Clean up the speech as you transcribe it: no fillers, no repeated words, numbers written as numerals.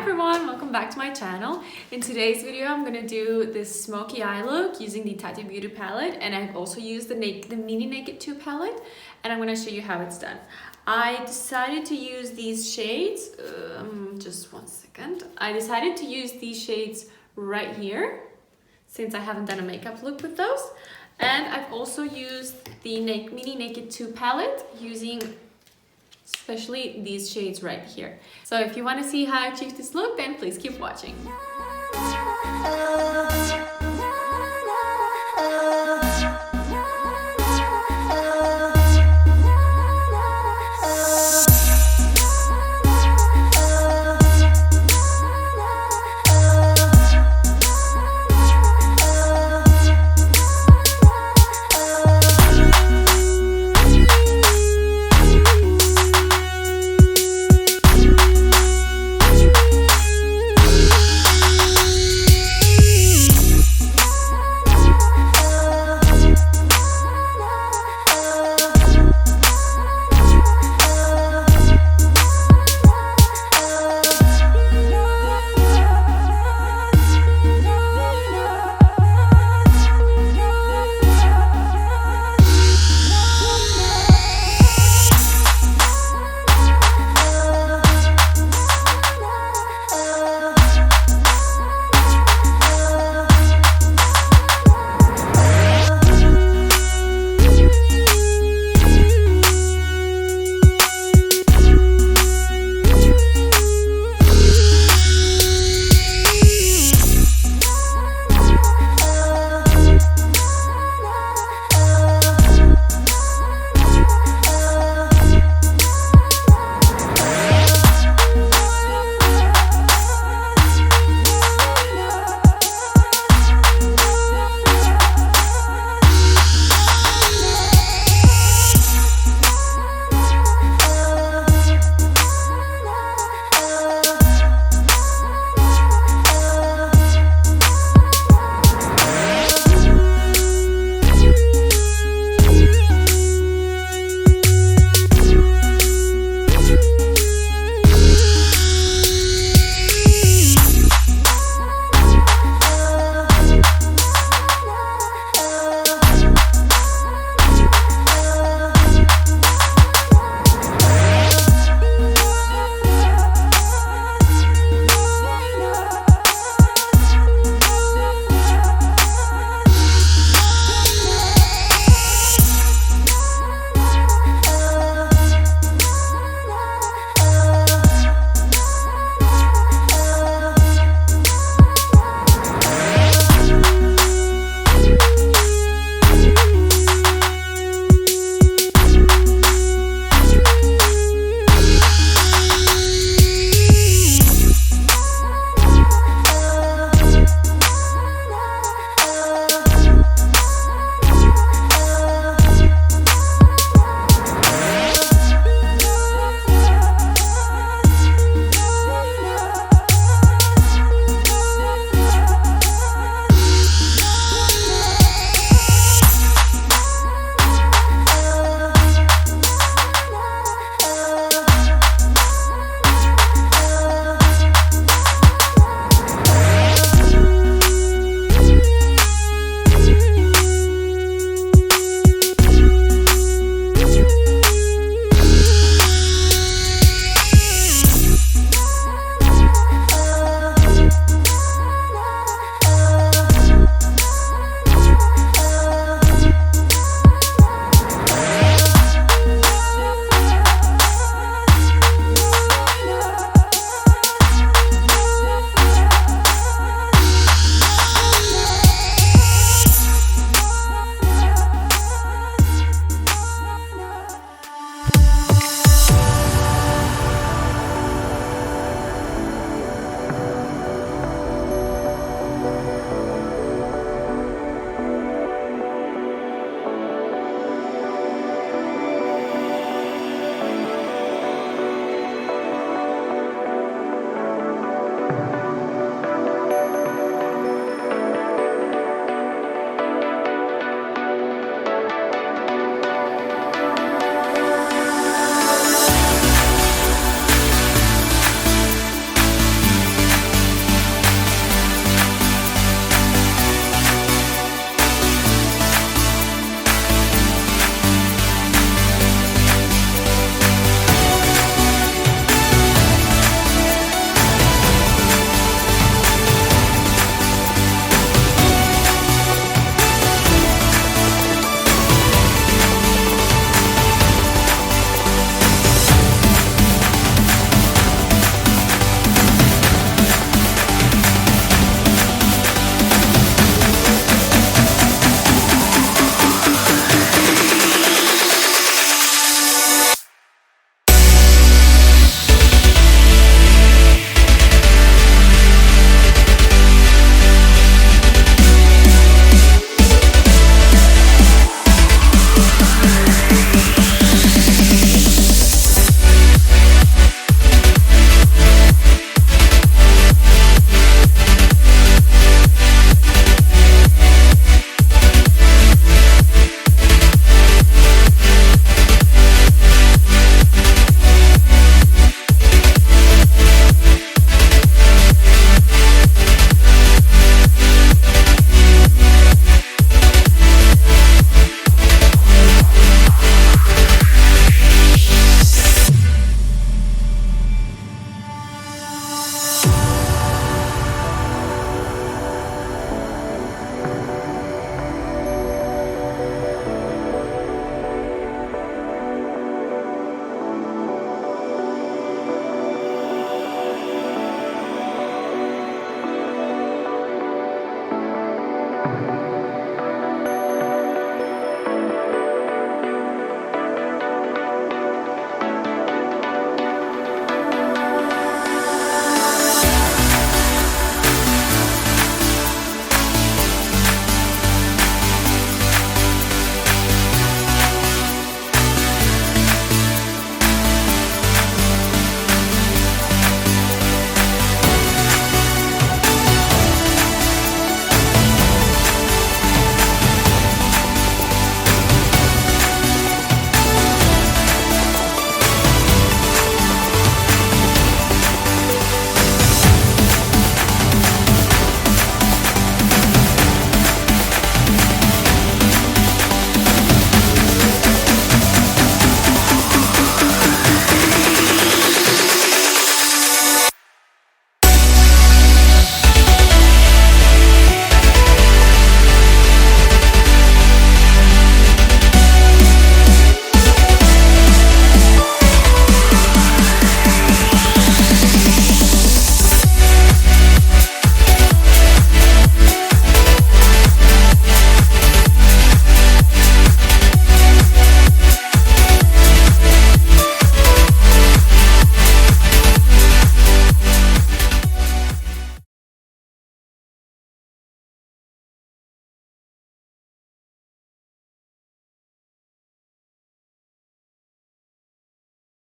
everyone, welcome back to my channel. In today's video I'm gonna do this smoky eye look using the Tati Beauty palette, and I've also used the mini Naked 2 palette, and I'm gonna show you how it's done. I decided to use these shades, just one second. I decided to use these shades right here since I haven't done a makeup look with those. And I've also used the mini Naked 2 palette using especially these shades right here. So if you want to see how I achieved this look, then please keep watching.